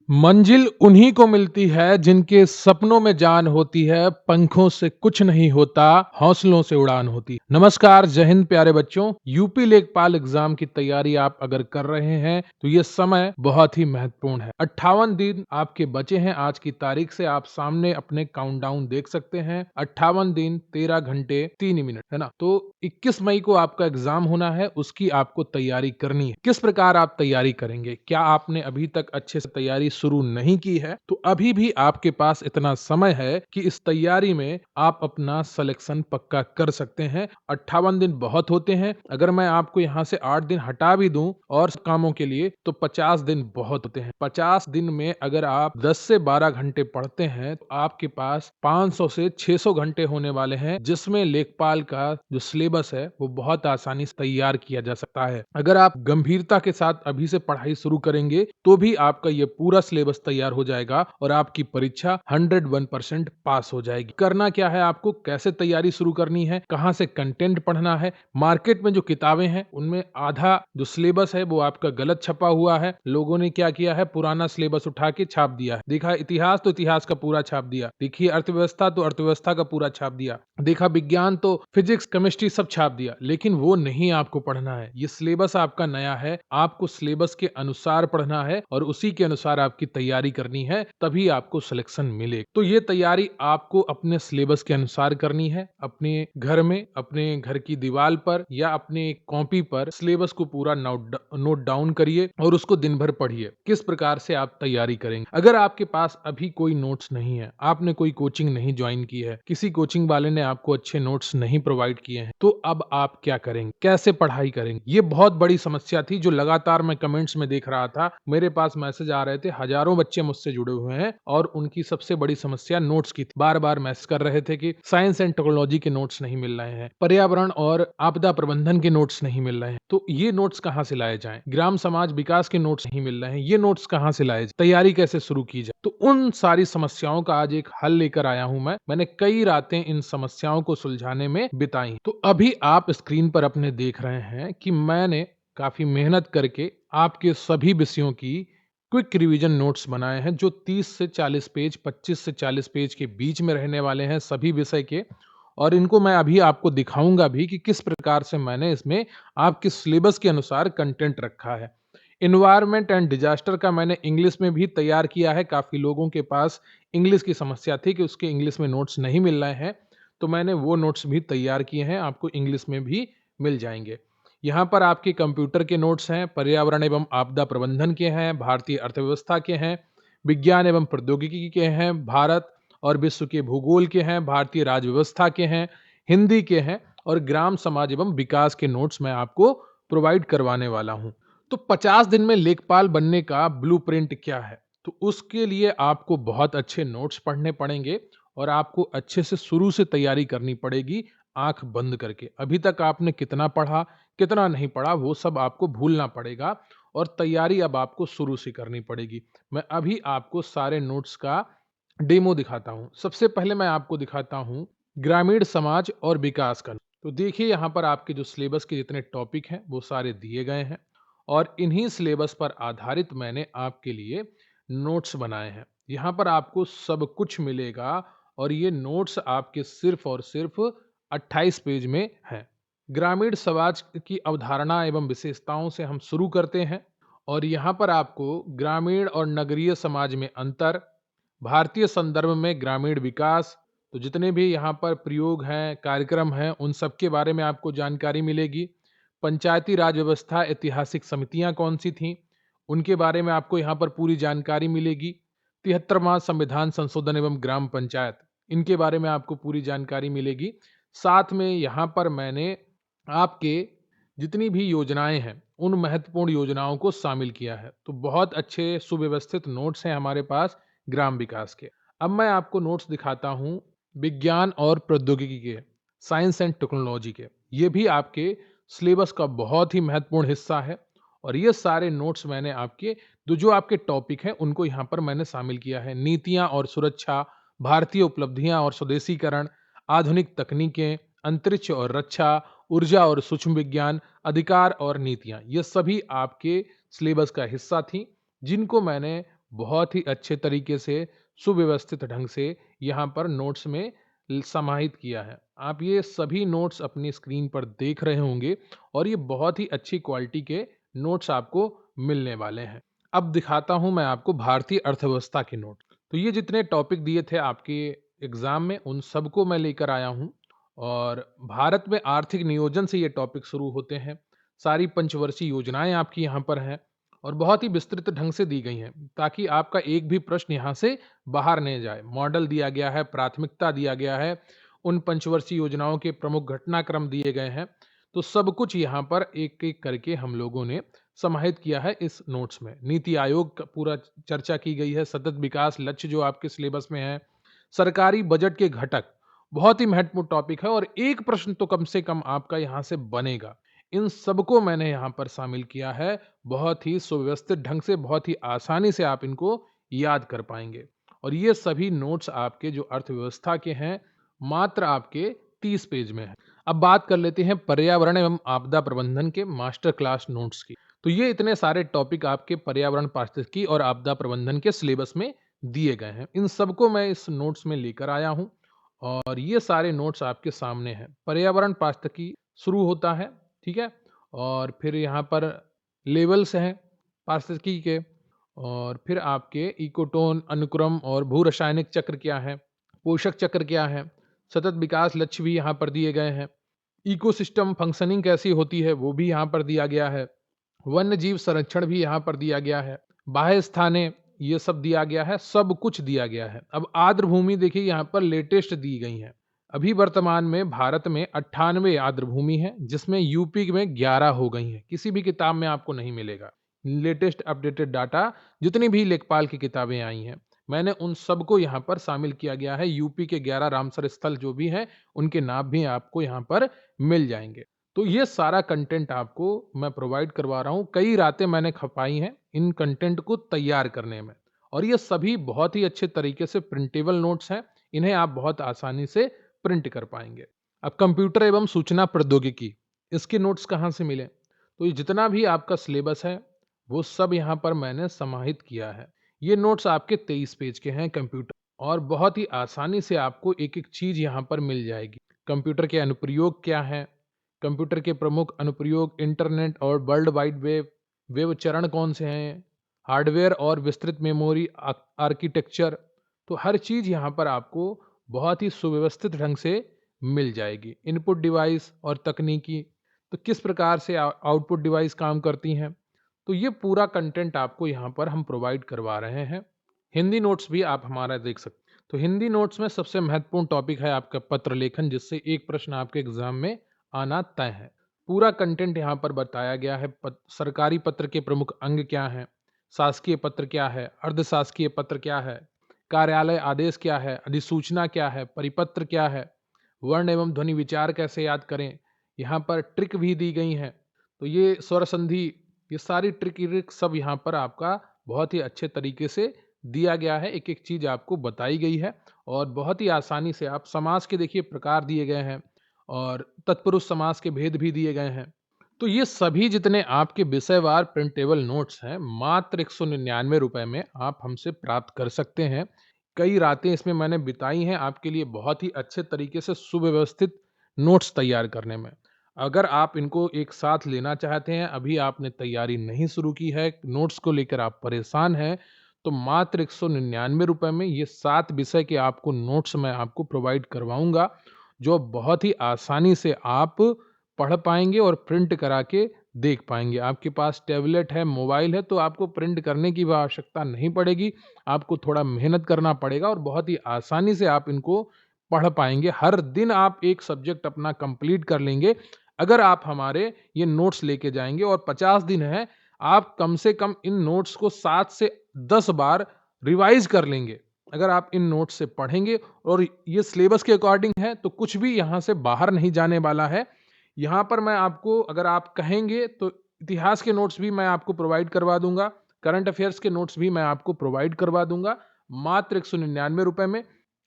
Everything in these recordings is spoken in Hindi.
मंजिल उन्हीं को मिलती है जिनके सपनों में जान होती है, पंखों से कुछ नहीं होता, हौसलों से उड़ान होती है। नमस्कार, जय हिंद प्यारे बच्चों। यूपी लेखपाल एग्जाम की तैयारी आप अगर कर रहे हैं तो ये समय बहुत ही महत्वपूर्ण है। 58 दिन आपके बचे हैं। आज की तारीख से आप सामने अपने काउंटडाउन देख सकते हैं। 58 दिन 13 घंटे 3 मिनट, है ना। तो 21 मई को आपका एग्जाम होना है, उसकी आपको तैयारी करनी है। किस प्रकार आप तैयारी करेंगे? क्या आपने अभी तक अच्छे से तैयारी शुरू नहीं की है तो अभी भी आपके पास इतना समय है कि इस तैयारी में आप अपना सिलेक्शन पक्का कर सकते हैं। 58 दिन बहुत होते हैं। अगर मैं आपको यहाँ से 8 दिन हटा भी दूं और कामों के लिए तो 50 दिन बहुत होते हैं। 50 दिन में अगर आप 10 से 12 घंटे पढ़ते हैं तो आपके पास 500 से 600 घंटे होने वाले हैं, जिसमें लेखपाल का जो सिलेबस है वो बहुत आसानी से तैयार किया जा सकता है। अगर आप गंभीरता के साथ अभी से पढ़ाई शुरू करेंगे तो भी आपका ये पूरा सिलेबस तैयार हो जाएगा और आपकी परीक्षा 101% पास हो जाएगी। करना क्या है आपको, कैसे तैयारी शुरू करनी है, कहां से कंटेंट पढ़ना है। मार्केट में जो किताबें हैं उनमें आधा जो सिलेबस है वो आपका गलत छपा हुआ है। लोगों ने क्या किया है, पुराना सिलेबस उठा के छाप दिया है। देखा इतिहास तो इतिहास का पूरा छाप दिया, देखिए अर्थव्यवस्था तो अर्थव्यवस्था का पूरा छाप दिया, देखा विज्ञान तो फिजिक्स केमिस्ट्री सब छाप दिया। लेकिन वो नहीं आपको पढ़ना है। ये सिलेबस आपका नया है, आपको सिलेबस के अनुसार पढ़ना है और उसी के अनुसार आपकी तैयारी करनी है, तभी आपको सिलेक्शन मिलेगा। तो ये तैयारी आपको अपने सिलेबस के अनुसार करनी है। अपने घर में, अपने घर की दीवार पर या अपने कॉपी पर सिलेबस को पूरा नोट डाउन करिए और उसको दिन भर पढ़िए। किस प्रकार से आप तैयारी करेंगे? अगर आपके पास अभी कोई नोट्स नहीं है, आपने कोई कोचिंग नहीं ज्वाइन की है, किसी कोचिंग वाले ने आपको अच्छे नोट्स नहीं प्रोवाइड किए हैं, तो अब आप क्या करेंगे, कैसे पढ़ाई करेंगे? ये बहुत बड़ी समस्या थी जो लगातार मैं कमेंट्स में देख रहा था। मेरे पास मैसेज आ रहे थे, हजारों बच्चे मुझसे जुड़े हुए हैं और उनकी सबसे बड़ी समस्या नोट्स की थी। बार बार मैसेज कर रहे थे कि साइंस एंड टेक्नोलॉजी के नोट्स नहीं मिल रहे हैं, पर्यावरण और आपदा प्रबंधन के नोट्स नहीं मिल रहे हैं, तो ये नोट्स कहाँ से लाए जाएं? ग्राम समाज विकास के नोट्स नहीं मिल रहे हैं, ये नोट्स कहाँ से लाए जाएं? तैयारी कैसे शुरू की जाए? तो उन सारी समस्याओं का आज एक हल लेकर आया हूं मैं। मैंने कई रातें इन समस्याओं को सुलझाने में बिताई। तो अभी आप स्क्रीन पर अपने देख रहे हैं कि मैंने काफी मेहनत करके आपके सभी विषयों की क्विक रिवीजन नोट्स बनाए हैं, जो 30 से 40 पेज, 25 से 40 पेज के बीच में रहने वाले हैं सभी विषय के। और इनको मैं अभी आपको दिखाऊंगा भी कि किस प्रकार से मैंने इसमें आपके सिलेबस के अनुसार कंटेंट रखा है। इन्वायरमेंट एंड डिजास्टर का मैंने इंग्लिश में भी तैयार किया है। काफी लोगों के पास इंग्लिश की समस्या थी कि उसके इंग्लिश में नोट्स नहीं मिल रहे हैं, तो मैंने वो नोट्स भी तैयार किए हैं, आपको इंग्लिश में भी मिल जाएंगे। यहाँ पर आपके कंप्यूटर के नोट्स हैं, पर्यावरण एवं आपदा प्रबंधन के हैं, भारतीय अर्थव्यवस्था के हैं, विज्ञान एवं प्रौद्योगिकी के हैं, भारत और विश्व के भूगोल के हैं, भारतीय राज्य व्यवस्था के हैं, हिंदी के हैं और ग्राम समाज एवं विकास के नोट्स मैं आपको प्रोवाइड करवाने वाला हूं। तो 50 दिन में लेखपाल बनने का ब्लूप्रिंट क्या है? तो उसके लिए आपको बहुत अच्छे नोट्स पढ़ने पड़ेंगे और आपको अच्छे से शुरू से तैयारी करनी पड़ेगी, आंख बंद करके। अभी तक आपने कितना पढ़ा, कितना नहीं पढ़ा, वो सब आपको भूलना पड़ेगा और तैयारी अब आपको शुरू से करनी पड़ेगी। मैं अभी आपको सारे नोट्स का डेमो दिखाता हूं। सबसे पहले मैं आपको दिखाता हूं ग्रामीण समाज और विकास का। तो देखिए यहाँ पर आपके जो सिलेबस के जितने टॉपिक हैं वो सारे दिए गए हैं और इन्हीं सिलेबस पर आधारित मैंने आपके लिए नोट्स बनाए हैं। यहाँ पर आपको सब कुछ मिलेगा और ये नोट्स आपके सिर्फ और सिर्फ 28 पेज में हैं। ग्रामीण समाज की अवधारणा एवं विशेषताओं से हम शुरू करते हैं और यहाँ पर आपको ग्रामीण और नगरीय समाज में अंतर, भारतीय संदर्भ में ग्रामीण विकास, तो जितने भी यहाँ पर प्रयोग हैं, कार्यक्रम हैं, उन सब के बारे में आपको जानकारी मिलेगी। पंचायती राज व्यवस्था, ऐतिहासिक समितियां कौन सी थीं, उनके बारे में आपको यहाँ पर पूरी जानकारी मिलेगी। 73वां संविधान संशोधन एवं ग्राम पंचायत, इनके बारे में आपको पूरी जानकारी मिलेगी। साथ में यहाँ पर मैंने आपके जितनी भी योजनाएं हैं उन महत्वपूर्ण योजनाओं को शामिल किया है। तो बहुत अच्छे सुव्यवस्थित नोट्स हैं हमारे पास ग्राम विकास के। अब मैं आपको नोट्स दिखाता हूं विज्ञान और प्रौद्योगिकी के, साइंस एंड टेक्नोलॉजी के। ये भी आपके सिलेबस का बहुत ही महत्वपूर्ण हिस्सा है और ये सारे नोट्स मैंने आपके जो आपके टॉपिक हैं उनको यहाँ पर मैंने शामिल किया है। नीतियां और सुरक्षा, भारतीय उपलब्धियां और स्वदेशीकरण, आधुनिक तकनीकें, अंतरिक्ष और रक्षा, ऊर्जा और सूक्ष्म विज्ञान, अधिकार और नीतियां, ये सभी आपके सिलेबस का हिस्सा थी, जिनको मैंने बहुत ही अच्छे तरीके से सुव्यवस्थित ढंग से यहाँ पर नोट्स में समाहित किया है। आप ये सभी नोट्स अपनी स्क्रीन पर देख रहे होंगे और ये बहुत ही अच्छी क्वालिटी के नोट्स आपको मिलने वाले हैं। अब दिखाता हूं मैं आपको भारतीय अर्थव्यवस्था के नोट। तो ये जितने टॉपिक दिए थे आपके एग्जाम में उन सबको मैं लेकर आया हूं और भारत में आर्थिक नियोजन से ये टॉपिक शुरू होते हैं। सारी पंचवर्षीय योजनाएं आपकी यहाँ पर हैं और बहुत ही विस्तृत ढंग से दी गई हैं ताकि आपका एक भी प्रश्न यहाँ से बाहर नहीं जाए। मॉडल दिया गया है, प्राथमिकता दिया गया है, उन पंचवर्षीय योजनाओं के प्रमुख घटनाक्रम दिए गए हैं। तो सब कुछ यहाँ पर एक एक करके हम लोगों ने समाहित किया है इस नोट्स में। नीति आयोग का पूरा चर्चा की गई है, सतत विकास लक्ष्य जो आपके सिलेबस में है, सरकारी बजट के घटक, बहुत ही महत्वपूर्ण टॉपिक है और एक प्रश्न तो कम से कम आपका यहाँ से बनेगा। इन सबको मैंने यहाँ पर शामिल किया है बहुत ही सुव्यवस्थित ढंग से, बहुत ही आसानी से आप इनको याद कर पाएंगे। और ये सभी नोट्स आपके जो अर्थव्यवस्था के हैं मात्र आपके 30 पेज में है। अब बात कर लेते हैं पर्यावरण एवं आपदा प्रबंधन के मास्टर क्लास नोट्स की। तो ये इतने सारे टॉपिक आपके पर्यावरण पारिस्थितिकी और आपदा प्रबंधन के सिलेबस में दिए गए हैं। इन सबको मैं इस नोट्स में लेकर आया हूं और ये सारे नोट्स आपके सामने हैं। पर्यावरण पारिस्थितिकी शुरू होता है, ठीक है, और फिर यहाँ पर लेवल्स हैं पारिस्थितिकी के, और फिर आपके इकोटोन, अनुक्रम और भू रासायनिक चक्र क्या है, पोषक चक्र क्या है, सतत विकास लक्ष्य भी यहाँ पर दिए गए हैं, इकोसिस्टम फंक्शनिंग कैसी होती है वो भी यहाँ पर दिया गया है, वन्य जीव संरक्षण भी यहाँ पर दिया गया है, बाह्य स्थाने ये सब दिया गया है, सब कुछ दिया गया है। अब आर्द्र भूमि देखिए यहाँ पर लेटेस्ट दी गई है। अभी वर्तमान में भारत में 98 आर्द्र भूमि है जिसमें यूपी में 11 हो गई हैं। किसी भी किताब में आपको नहीं मिलेगा। लेटेस्ट अपडेटेड डाटा जितनी भी लेखपाल की किताबें आई हैं मैंने उन सबको यहाँ पर शामिल किया गया है। यूपी के 11 रामसर स्थल जो भी हैं उनके नाम भी आपको यहाँ पर मिल जाएंगे। तो ये सारा कंटेंट आपको मैं प्रोवाइड करवा रहा हूँ। कई रातें मैंने खपाई हैं इन कंटेंट को तैयार करने में और ये सभी बहुत ही अच्छे तरीके से प्रिंटेबल नोट्स हैं। इन्हें आप बहुत आसानी से प्रिंट कर पाएंगे। अब कंप्यूटर एवं सूचना प्रौद्योगिकी, इसके नोट्स कहाँ से मिले? तो ये जितना भी आपका सिलेबस है वो सब यहाँ पर मैंने समाहित किया है। ये नोट्स आपके 23 पेज के हैं कंप्यूटर, और बहुत ही आसानी से आपको एक एक चीज यहाँ पर मिल जाएगी। कंप्यूटर के अनुप्रयोग क्या है, कंप्यूटर के प्रमुख अनुप्रयोग, इंटरनेट और वर्ल्ड वाइड वेब, वेब चरण कौन से हैं, हार्डवेयर और विस्तृत मेमोरी आर्किटेक्चर, तो हर चीज यहाँ पर आपको बहुत ही सुव्यवस्थित ढंग से मिल जाएगी। इनपुट डिवाइस और तकनीकी, तो किस प्रकार से आउटपुट डिवाइस काम करती हैं, तो ये पूरा कंटेंट आपको यहाँ पर हम प्रोवाइड करवा रहे हैं। हिंदी नोट्स भी आप हमारा देख सकते हैं। तो हिंदी नोट्स में सबसे महत्वपूर्ण टॉपिक है आपका पत्र लेखन, जिससे एक प्रश्न आपके एग्जाम में आना तय है। पूरा कंटेंट यहाँ पर बताया गया है। सरकारी पत्र के प्रमुख अंग क्या हैं, शासकीय पत्र क्या है, अर्धशासकीय पत्र क्या है, कार्यालय आदेश क्या है, अधिसूचना क्या है, परिपत्र क्या है, वर्ण एवं ध्वनि विचार कैसे याद करें, यहाँ पर ट्रिक भी दी गई हैं। तो ये स्वर संधि, ये सारी ट्रिक सब यहाँ पर आपका बहुत ही अच्छे तरीके से दिया गया है। एक एक चीज आपको बताई गई है और बहुत ही आसानी से आप समास के देखिए प्रकार दिए गए हैं और तत्पुरुष समास के भेद भी दिए गए हैं। तो ये सभी जितने आपके विषयवार प्रिंटेबल नोट्स हैं मात्र 199 रुपए में आप हमसे प्राप्त कर सकते हैं। कई रातें इसमें मैंने बिताई हैं आपके लिए बहुत ही अच्छे तरीके से सुव्यवस्थित नोट्स तैयार करने में। अगर आप इनको एक साथ लेना चाहते हैं, अभी आपने तैयारी नहीं शुरू की है, नोट्स को लेकर आप परेशान हैं, तो मात्र 199 रुपए में ये 7 विषय के आपको नोट्स मैं आपको प्रोवाइड करवाऊंगा, जो बहुत ही आसानी से आप पढ़ पाएंगे और प्रिंट करा के देख पाएंगे। आपके पास टैबलेट है, मोबाइल है, तो आपको प्रिंट करने की आवश्यकता नहीं पड़ेगी। आपको थोड़ा मेहनत करना पड़ेगा और बहुत ही आसानी से आप इनको पढ़ पाएंगे। हर दिन आप एक सब्जेक्ट अपना कंप्लीट कर लेंगे अगर आप हमारे ये नोट्स लेके जाएंगे। और 50 दिन है, आप कम से कम इन नोट्स को 7 से 10 बार रिवाइज कर लेंगे अगर आप इन नोट्स से पढ़ेंगे। और ये सिलेबस के अकॉर्डिंग है तो कुछ भी यहाँ से बाहर नहीं जाने वाला है। यहाँ पर मैं आपको, अगर आप कहेंगे तो इतिहास के नोट्स भी मैं आपको प्रोवाइड करवा दूंगा, करंट अफेयर्स के नोट्स भी मैं आपको प्रोवाइड करवा दूंगा मात्र 199 रुपए में।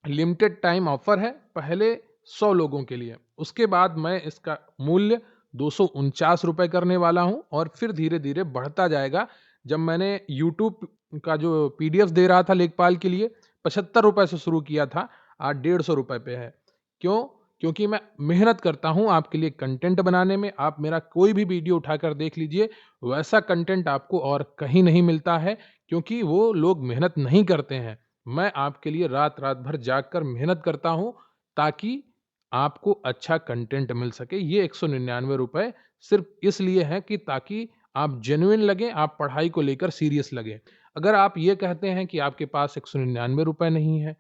लिमिटेड टाइम ऑफर है, पहले 100 लोगों के लिए, उसके बाद मैं इसका मूल्य 249 रुपए करने वाला हूं और फिर धीरे धीरे बढ़ता जाएगा। जब मैंने यूट्यूब का जो पीडीएफ दे रहा था लेखपाल के लिए 75 रुपए से शुरू किया था, आज 150 रुपए पे है। क्यों? क्योंकि मैं मेहनत करता हूँ आपके लिए कंटेंट बनाने में। आप मेरा कोई भी वीडियो उठाकर देख लीजिए, वैसा कंटेंट आपको और कहीं नहीं मिलता है, क्योंकि वो लोग मेहनत नहीं करते हैं। मैं आपके लिए रात-रात भर जाग कर मेहनत करता हूँ, ताकि आपको अच्छा कंटेंट मिल सके। ये 199 रुपए सिर्फ़ इसलिए हैं कि ताकि आप जेन्युइन लगें, आप पढ़ाई को लेकर सीरियस लगें। अगर आप ये कहते हैं कि आपके पास 199 रुपए नहीं है,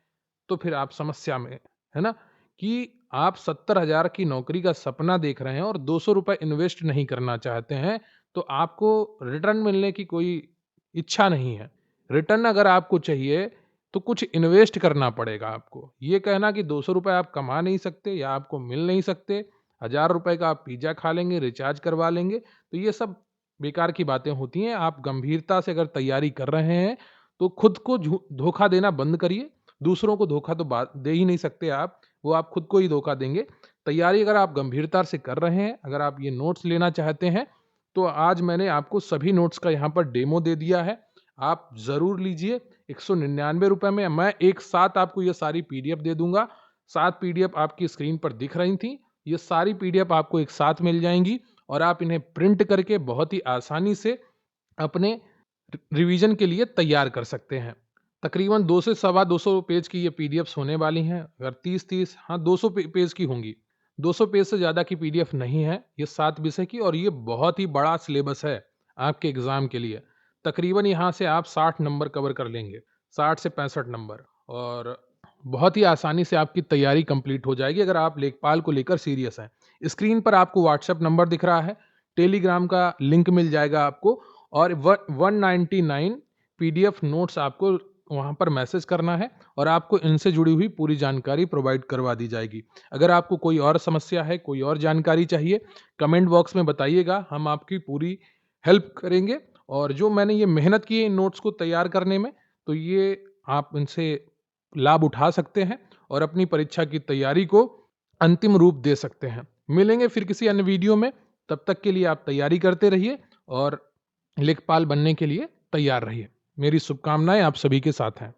तो फिर आप समस्या में हैं, है ना? कि आप 70,000 की नौकरी का सपना देख रहे हैं और 200 रुपए इन्वेस्ट नहीं करना चाहते हैं, तो आपको रिटर्न मिलने की कोई इच्छा नहीं है। रिटर्न अगर आपको चाहिए, तो कुछ इन्वेस्ट करना पड़ेगा आपको। ये कहना कि 200 रुपए आप कमा नहीं सकते या आपको मिल नहीं सकते, 1000 रुपए का आप पिज़्ज़ा खा लेंगे, रिचार्ज करवा लेंगे, तो ये सब बेकार की बातें होती हैं। आप गंभीरता से अगर तैयारी कर रहे हैं, तो खुद को धोखा देना बंद करिए। दूसरों को धोखा तो दे ही नहीं सकते आप, वो आप खुद को ही धोखा देंगे। तैयारी अगर आप गंभीरता से कर रहे हैं, अगर आप ये नोट्स लेना चाहते हैं, तो आज मैंने आपको सभी नोट्स का यहाँ पर डेमो दे दिया है। आप ज़रूर लीजिए। 199 रुपए में मैं एक साथ आपको ये सारी पीडीएफ दे दूँगा। 7 पीडीएफ आपकी स्क्रीन पर दिख रही थी। ये सारी पीडीएफ आपको एक साथ मिल जाएँगी और आप इन्हें प्रिंट करके बहुत ही आसानी से अपने रिवीजन के लिए तैयार कर सकते हैं। तकरीबन 2 से सवा 200 पेज की ये पीडीएफ्स होने वाली हैं। अगर 30-30 हाँ 200 पेज की होंगी। 200 पेज से ज़्यादा की पीडीएफ नहीं है। ये 7 विषय की और ये बहुत ही बड़ा सिलेबस है आपके एग्ज़ाम के लिए। तकरीबन यहाँ से आप 60 नंबर कवर कर लेंगे। 60 से 65 नंबर और बहुत ही आसानी से आपकी तैयारी कंप्लीट हो जाएगी अगर आप लेखपाल को लेकर सीरियस हैं। स्क्रीन पर आपको व्हाट्सएप नंबर दिख रहा है। टेलीग्राम का लिंक मिल जाएगा आपको और 199 पीडीएफ नोट्स आपको वहाँ पर मैसेज करना है और आपको इनसे जुड़ी हुई पूरी जानकारी प्रोवाइड करवा दी जाएगी। अगर आपको कोई और समस्या है, कोई और जानकारी चाहिए, कमेंट बॉक्स में बताइएगा, हम आपकी पूरी हेल्प करेंगे। और जो मैंने ये मेहनत की है इन नोट्स को तैयार करने में, तो ये आप इनसे लाभ उठा सकते हैं और अपनी परीक्षा की तैयारी को अंतिम रूप दे सकते हैं। मिलेंगे फिर किसी अन्य वीडियो में, तब तक के लिए आप तैयारी करते रहिए और लेखपाल बनने के लिए तैयार रहिए। मेरी शुभकामनाएँ आप सभी के साथ हैं।